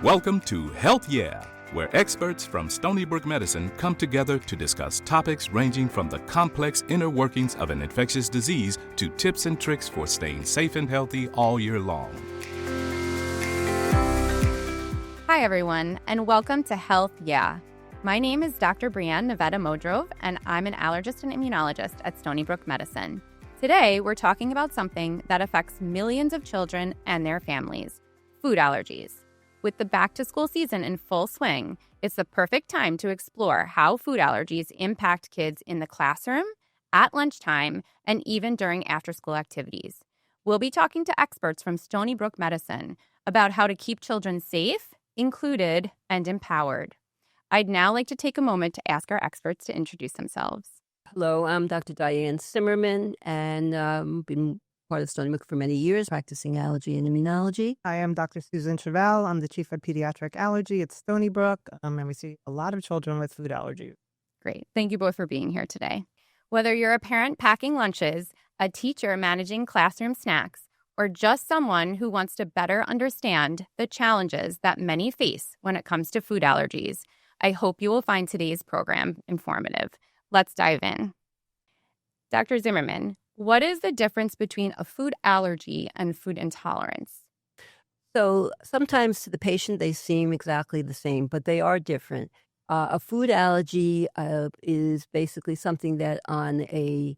Welcome to Health Yeah, where experts from Stony Brook Medicine come together to discuss topics ranging from the complex inner workings of an infectious disease to tips and tricks for staying safe and healthy all year long. Hi, everyone, and welcome to Health Yeah. My name is Dr. Navetta-Modrov, and I'm an allergist and immunologist at Stony Brook Medicine. Today, we're talking about something that affects millions of children and their families, food allergies. With the back-to-school season in full swing, it's the perfect time to explore how food allergies impact kids in the classroom, at lunchtime, and even during after-school activities. We'll be talking to experts from Stony Brook Medicine about how to keep children safe, included, and empowered. I'd now like to take a moment to ask our experts to introduce themselves. Hello, I'm Dr. Diane Zimmerman, and been part of Stony Brook for many years, practicing allergy and immunology. I am Dr. Susan Chevelle. I'm the chief of pediatric allergy at Stony Brook, and we see a lot of children with food allergies. Great. Thank you both for being here today. Whether you're a parent packing lunches, a teacher managing classroom snacks, or just someone who wants to better understand the challenges that many face when it comes to food allergies, I hope you will find today's program informative. Let's dive in. Dr. Zimmerman, what is the difference between a food allergy and food intolerance? So sometimes to the patient, they seem exactly the same, but they are different. A food allergy is basically something that on a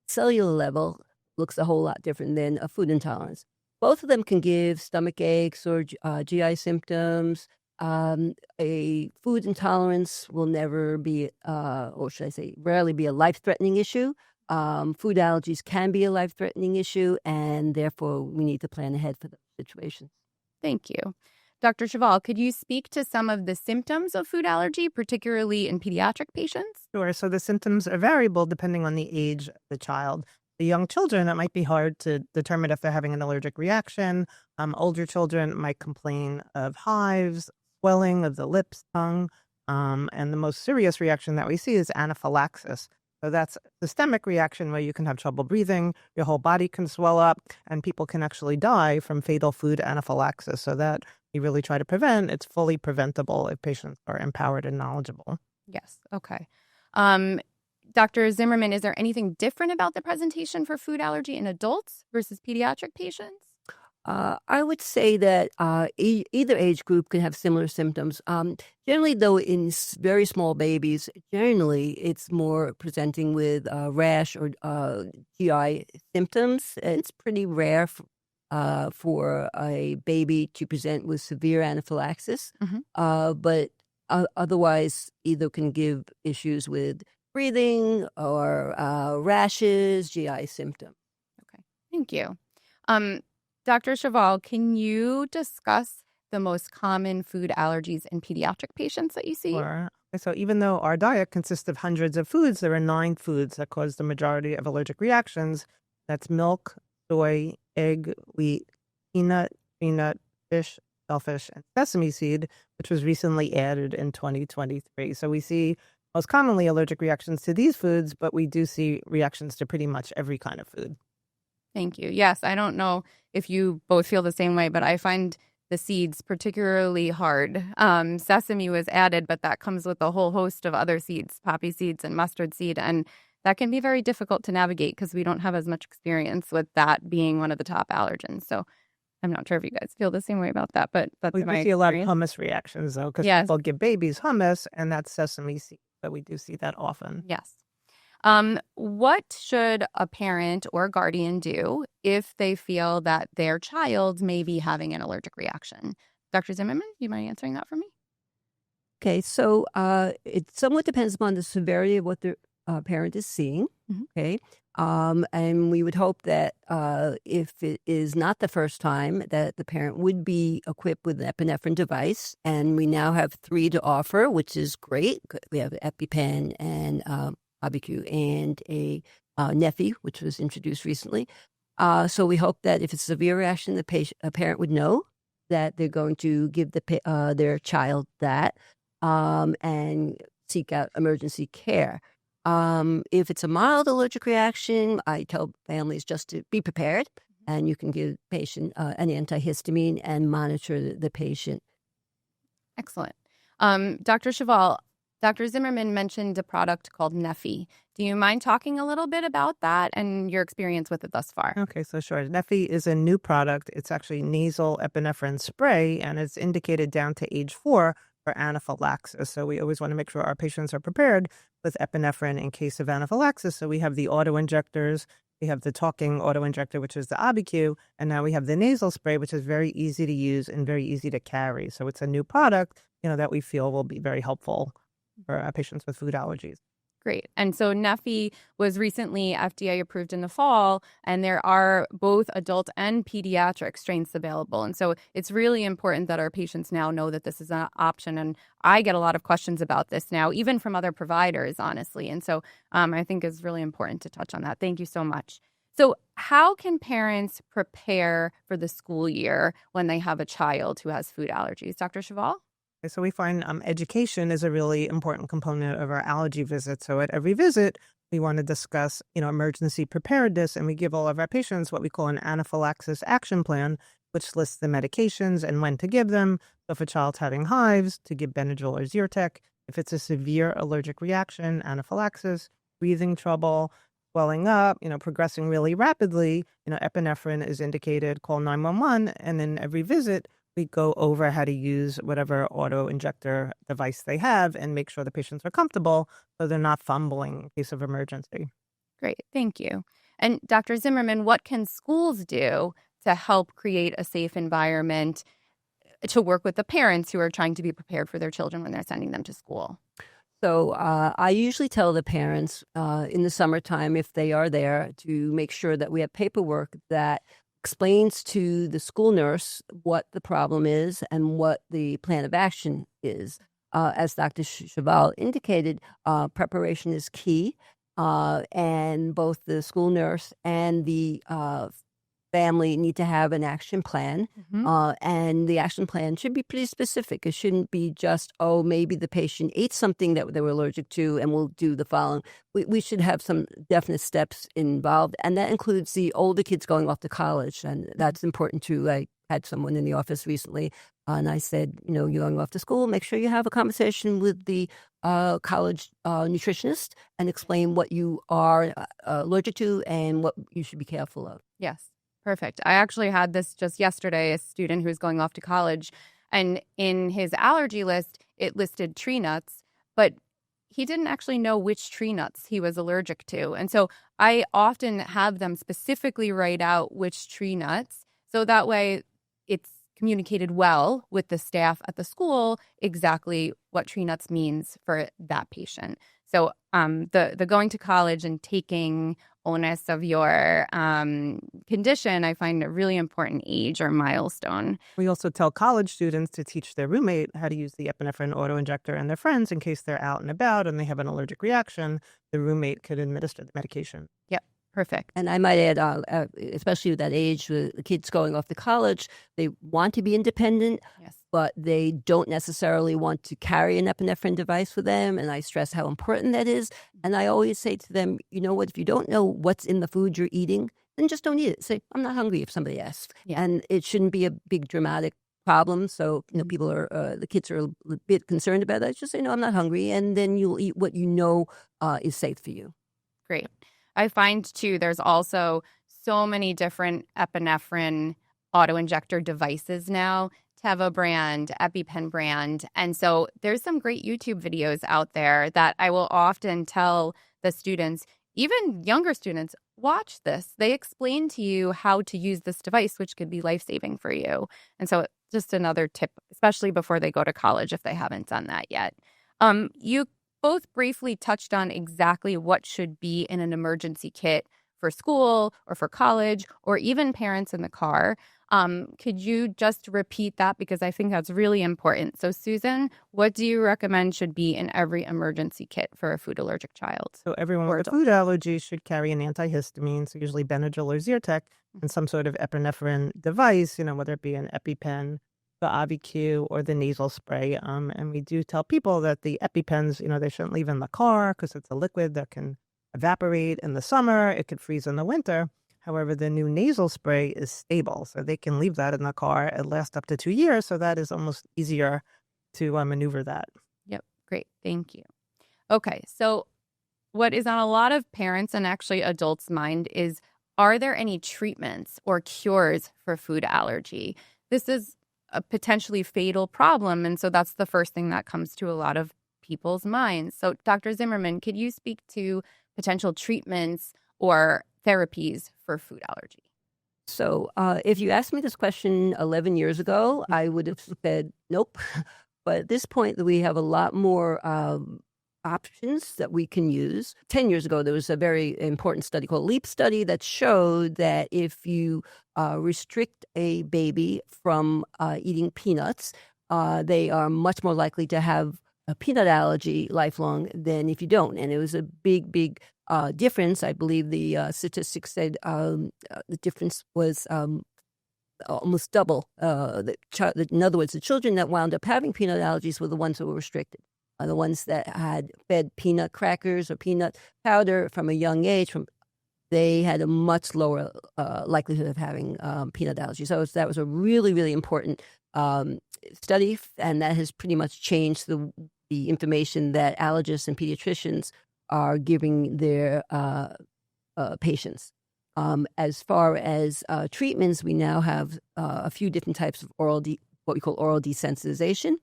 cellular level looks a whole lot different than a food intolerance. Both of them can give stomach aches or GI symptoms. A food intolerance will never be, or should I say, rarely be a life-threatening issue. Food allergies can be a life-threatening issue, and therefore we need to plan ahead for the situation. Thank you. Dr. Chevelle, could you speak to some of the symptoms of food allergy, particularly in pediatric patients? Sure. So the symptoms are variable depending on the age of the child. The young children, it might be hard to determine if they're having an allergic reaction. Older children might complain of hives, swelling of the lips, tongue, and the most serious reaction that we see is anaphylaxis. So that's a systemic reaction where you can have trouble breathing, your whole body can swell up, and people can actually die from fatal food anaphylaxis. So that we really try to prevent. It's fully preventable if patients are empowered and knowledgeable. Yes. Okay. Dr. Zimmerman, is there anything different about the presentation for food allergy in adults versus pediatric patients? I would say that either age group can have similar symptoms. Generally, though, in very small babies, generally it's more presenting with rash or GI symptoms. It's pretty rare for a baby to present with severe anaphylaxis, but otherwise either can give issues with breathing or rashes, GI symptoms. Okay, thank you. Dr. Chevelle, can you discuss the most common food allergies in pediatric patients that you see? Sure. So even though our diet consists of hundreds of foods, there are 9 foods that cause the majority of allergic reactions. That's milk, soy, egg, wheat, peanut, fish, shellfish, and sesame seed, which was recently added in 2023. So we see most commonly allergic reactions to these foods, but we do see reactions to pretty much every kind of food. Thank you. Yes, I don't know if you both feel the same way, but I find the seeds particularly hard. Sesame was added, but that comes with a whole host of other seeds, poppy seeds and mustard seed, and that can be very difficult to navigate because we don't have as much experience with that being one of the top allergens. So I'm not sure if you guys feel the same way about that, but that's we my see a lot of experience. hummus reactions, though, because Yes. people give babies hummus, and that's sesame seed. So we do see that often. Yes. What should a parent or guardian do if they feel that their child may be having an allergic reaction? Dr. Zimmerman, do you mind answering that for me? Okay, so it somewhat depends upon the severity of what the parent is seeing. Okay, and we would hope that if it is not the first time, that the parent would be equipped with an epinephrine device, and we now have 3 to offer, which is great. We have EpiPen and barbecue and a Neffy, which was introduced recently. So we hope that if it's a severe reaction, a parent would know that they're going to give their child that and seek out emergency care. If it's a mild allergic reaction, I tell families just to be prepared, and you can give patient an antihistamine and monitor the patient. Excellent. Dr. Cheval, Dr. Zimmerman mentioned a product called Neffy. Do you mind talking a little bit about that and your experience with it thus far? Okay, so sure. Neffy is a new product. It's actually nasal epinephrine spray, and it's indicated down to age 4 for anaphylaxis. So we always want to make sure our patients are prepared with epinephrine in case of anaphylaxis. So we have the auto injectors. We have the talking auto injector, which is the ABQ, and now we have the nasal spray, which is very easy to use and very easy to carry. So it's a new product, that we feel will be very helpful for our patients with food allergies. Great. And so Neffy was recently FDA approved in the fall, and there are both adult and pediatric strains available. And so it's really important that our patients now know that this is an option. And I get a lot of questions about this now, even from other providers, honestly. And so I think it's really important to touch on that. Thank you so much. So how can parents prepare for the school year when they have a child who has food allergies? Dr. Cheval? So we find education is a really important component of our allergy visit. So at every visit, we want to discuss, emergency preparedness, and we give all of our patients what we call an anaphylaxis action plan, which lists the medications and when to give them. So if a child's having hives, to give Benadryl or Zyrtec. If it's a severe allergic reaction, anaphylaxis, breathing trouble, swelling up, progressing really rapidly, epinephrine is indicated, call 911. And then every visit, we go over how to use whatever auto injector device they have and make sure the patients are comfortable so they're not fumbling in case of emergency. Great. Thank you. And Dr. Zimmerman, what can schools do to help create a safe environment to work with the parents who are trying to be prepared for their children when they're sending them to school? So I usually tell the parents in the summertime, if they are there, to make sure that we have paperwork that explains to the school nurse what the problem is and what the plan of action is. As Dr. Cheval indicated, preparation is key, and both the school nurse and the family need to have an action plan, and the action plan should be pretty specific. It shouldn't be just, maybe the patient ate something that they were allergic to and we'll do the following. We should have some definite steps involved, and that includes the older kids going off to college, and that's important too. I had someone in the office recently, and I said, you're going off to school, make sure you have a conversation with the college nutritionist and explain what you are allergic to and what you should be careful of. Yes. Perfect. I actually had this just yesterday, a student who was going off to college, and in his allergy list, it listed tree nuts, but he didn't actually know which tree nuts he was allergic to. And so I often have them specifically write out which tree nuts, so that way it's communicated well with the staff at the school exactly what tree nuts means for that patient. So the going to college and taking onus of your condition, I find a really important age or milestone. We also tell college students to teach their roommate how to use the epinephrine autoinjector and their friends in case they're out and about and they have an allergic reaction. The roommate could administer the medication. Yep. Perfect. And I might add, especially with that age, the kids going off to college, they want to be independent, but they don't necessarily want to carry an epinephrine device with them. And I stress how important that is. And I always say to them, you know what, if you don't know what's in the food you're eating, then just don't eat it. Say, I'm not hungry if somebody asks. Yeah. And it shouldn't be a big dramatic problem. So, people are, the kids are a bit concerned about that. Just say, no, I'm not hungry. And then you'll eat what you know is safe for you. Great. I find, too, there's also so many different epinephrine auto-injector devices now, Teva brand, EpiPen brand. And so there's some great YouTube videos out there that I will often tell the students, even younger students, watch this. They explain to you how to use this device, which could be life-saving for you. And so just another tip, especially before they go to college if they haven't done that yet. You both briefly touched on exactly what should be in an emergency kit for school or for college or even parents in the car. Could you just repeat that? Because I think that's really important. So, Susan, what do you recommend should be in every emergency kit for a food allergic child? So everyone with a food allergy should carry an antihistamine, so usually Benadryl or Zyrtec, and some sort of epinephrine device, whether it be an EpiPen, the ABQ, or the nasal spray. And we do tell people that the EpiPens, they shouldn't leave in the car because it's a liquid that can evaporate in the summer. It could freeze in the winter. However, the new nasal spray is stable, so they can leave that in the car. It lasts up to 2 years, so that is almost easier to maneuver that. Yep. Great. Thank you. Okay. So what is on a lot of parents and actually adults' mind is, are there any treatments or cures for food allergy? This is a potentially fatal problem. And so that's the first thing that comes to a lot of people's minds. So Dr. Zimmerman, could you speak to potential treatments or therapies for food allergy? So if you asked me this question 11 years ago, I would have said nope. But at this point, we have a lot more options that we can use. 10 years ago, there was a very important study called LEAP study that showed that if you restrict a baby from eating peanuts, they are much more likely to have a peanut allergy lifelong than if you don't. And it was a big difference. I believe the statistics said the difference was almost double. In other words, the children that wound up having peanut allergies were the ones who were restricted. The ones that had fed peanut crackers or peanut powder from a young age, they had a much lower likelihood of having peanut allergies. So that was a really important study, and that has pretty much changed the information that allergists and pediatricians are giving their patients. As far as treatments, we now have a few different types of what we call oral desensitization.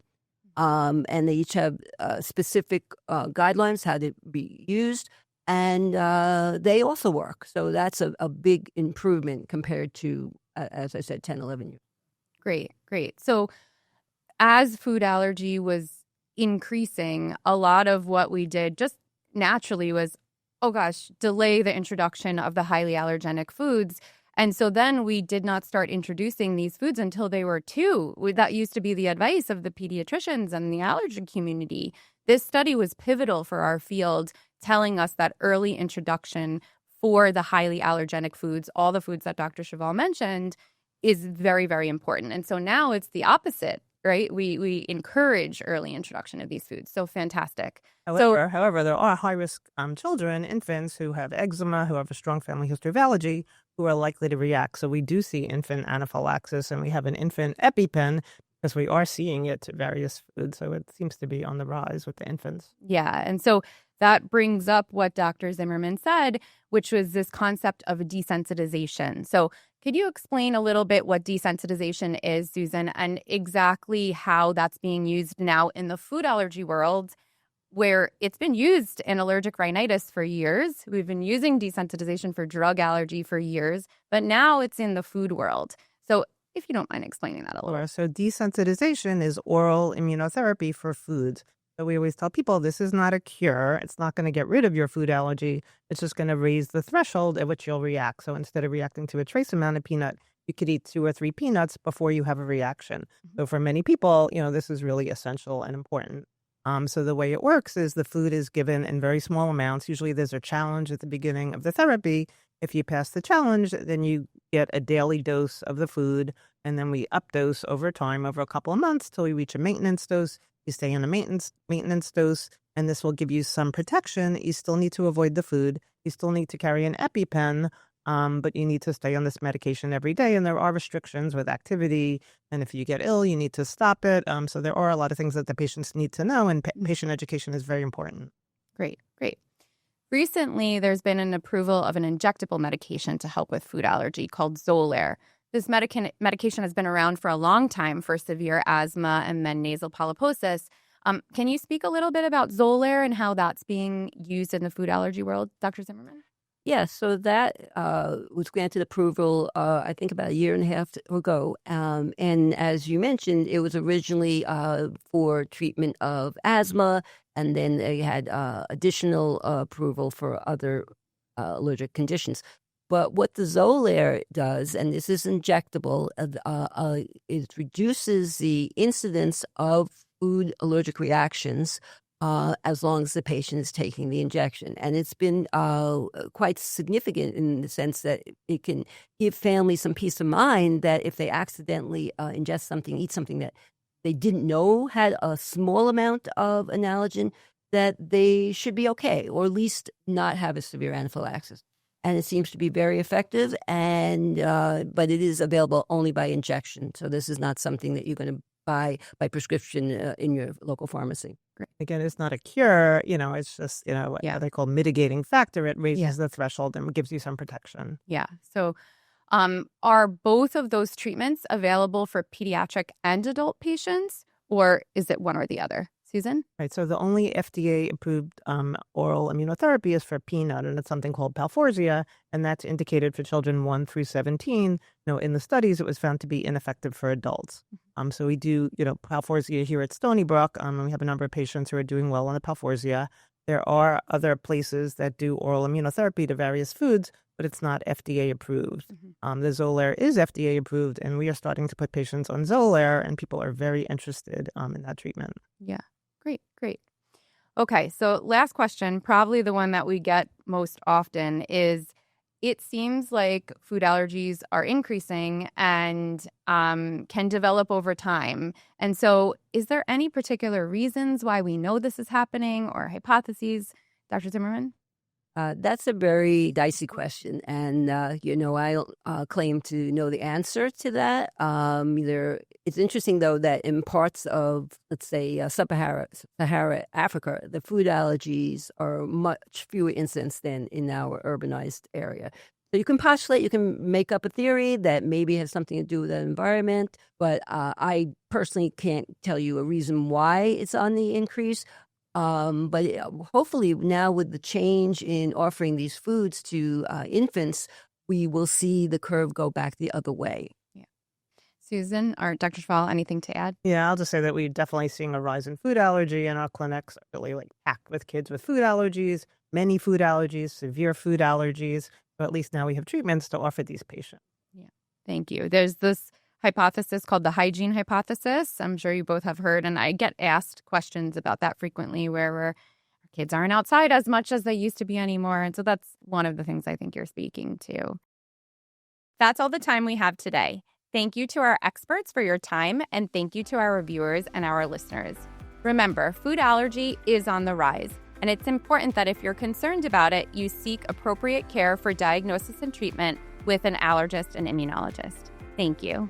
And they each have specific guidelines how to be used, and they also work. So that's a big improvement compared to, as I said, 10, 11 years. Great. So as food allergy was increasing, a lot of what we did just naturally was, delay the introduction of the highly allergenic foods. And so then we did not start introducing these foods until they were 2. That used to be the advice of the pediatricians and the allergy community. This study was pivotal for our field, telling us that early introduction for the highly allergenic foods, all the foods that Dr. Cheval mentioned, is very, very important. And so now it's the opposite, right? We encourage early introduction of these foods. So fantastic. However, there are high-risk children, infants who have eczema, who have a strong family history of allergy, who are likely to react. So we do see infant anaphylaxis, and we have an infant EpiPen because we are seeing it to various foods. So it seems to be on the rise with the infants. Yeah. And so that brings up what Dr. Zimmerman said, which was this concept of desensitization. So could you explain a little bit what desensitization is, Susan, and exactly how that's being used now in the food allergy world, where it's been used in allergic rhinitis for years? We've been using desensitization for drug allergy for years, but now it's in the food world. So if you don't mind explaining that a little. Sure. So desensitization is oral immunotherapy for foods. So we always tell people this is not a cure. It's not going to get rid of your food allergy. It's just going to raise the threshold at which you'll react. So instead of reacting to a trace amount of peanut, you could eat 2 or 3 peanuts before you have a reaction. So for many people, this is really essential and important. So the way it works is the food is given in very small amounts. Usually there's a challenge at the beginning of the therapy. If you pass the challenge, then you get a daily dose of the food, and then we updose over time, over a couple of months, till we reach a maintenance dose. You stay on a maintenance dose, and this will give you some protection. You still need to avoid the food. You still need to carry an EpiPen, but you need to stay on this medication every day, and there are restrictions with activity. And if you get ill, you need to stop it. So there are a lot of things that the patients need to know, and patient education is very important. Great. Recently, there's been an approval of an injectable medication to help with food allergy called Xolair. This medication has been around for a long time for severe asthma and then nasal polyposis. Can you speak a little bit about Xolair and how that's being used in the food allergy world, Dr. Zimmerman? Yeah, so that was granted approval, I think, about 1.5 years ago. And as you mentioned, it was originally for treatment of asthma, and then they had additional approval for other allergic conditions. But what the Xolair does, and this is injectable, it reduces the incidence of food allergic reactions as long as the patient is taking the injection. And it's been quite significant in the sense that it can give families some peace of mind that if they accidentally ingest something, eat something that they didn't know had a small amount of an allergen, that they should be okay, or at least not have a severe anaphylaxis. And it seems to be very effective, and but it is available only by injection. So this is not something that you're going to by prescription in your local pharmacy. Again, it's not a cure, it's just, what they call mitigating factor. It raises the threshold and gives you some protection. Yeah. So are both of those treatments available for pediatric and adult patients, or is it one or the other? Susan? Right. So the only FDA-approved oral immunotherapy is for peanut, and it's something called Palforzia, and that's indicated for children 1 through 17. In the studies, it was found to be ineffective for adults. So we do, Palforzia here at Stony Brook. And we have a number of patients who are doing well on the Palforzia. There are other places that do oral immunotherapy to various foods, but it's not FDA approved. The Xolair is FDA approved, and we are starting to put patients on Xolair, and people are very interested in that treatment. Yeah. Great. Okay, so last question, probably the one that we get most often is, it seems like food allergies are increasing and can develop over time. And so is there any particular reasons why we know this is happening or hypotheses? Dr. Zimmerman? That's a very dicey question, and I don't claim to know the answer to that. It's interesting, though, that in parts of, let's say, Sahara Africa, the food allergies are much fewer incidents than in our urbanized area. So you can postulate, you can make up a theory that maybe has something to do with the environment, but I personally can't tell you a reason why it's on the increase. But hopefully now with the change in offering these foods to infants, we will see the curve go back the other way. Yeah. Susan or Dr. Schwal, anything to add? Yeah, I'll just say that we're definitely seeing a rise in food allergy, and our clinics are really packed with kids with food allergies, many food allergies, severe food allergies. But at least now we have treatments to offer these patients. Yeah. Thank you. There's this hypothesis called the hygiene hypothesis. I'm sure you both have heard, and I get asked questions about that frequently, where our kids aren't outside as much as they used to be anymore. And so that's one of the things I think you're speaking to. That's all the time we have today. Thank you to our experts for your time, and thank you to our reviewers and our listeners. Remember, food allergy is on the rise, and it's important that if you're concerned about it, you seek appropriate care for diagnosis and treatment with an allergist and immunologist. Thank you.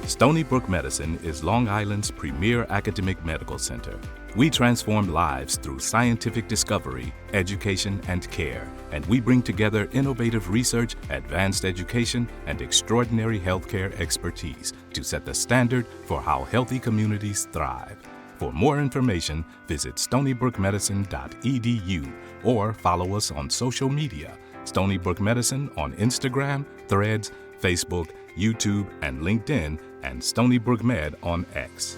Stony Brook Medicine is Long Island's premier academic medical center. We transform lives through scientific discovery, education, and care, and we bring together innovative research, advanced education, and extraordinary healthcare expertise to set the standard for how healthy communities thrive. For more information, visit stonybrookmedicine.edu or follow us on social media. Stony Brook Medicine on Instagram, Threads, Facebook, YouTube, and LinkedIn, and Stony Brook Med on X.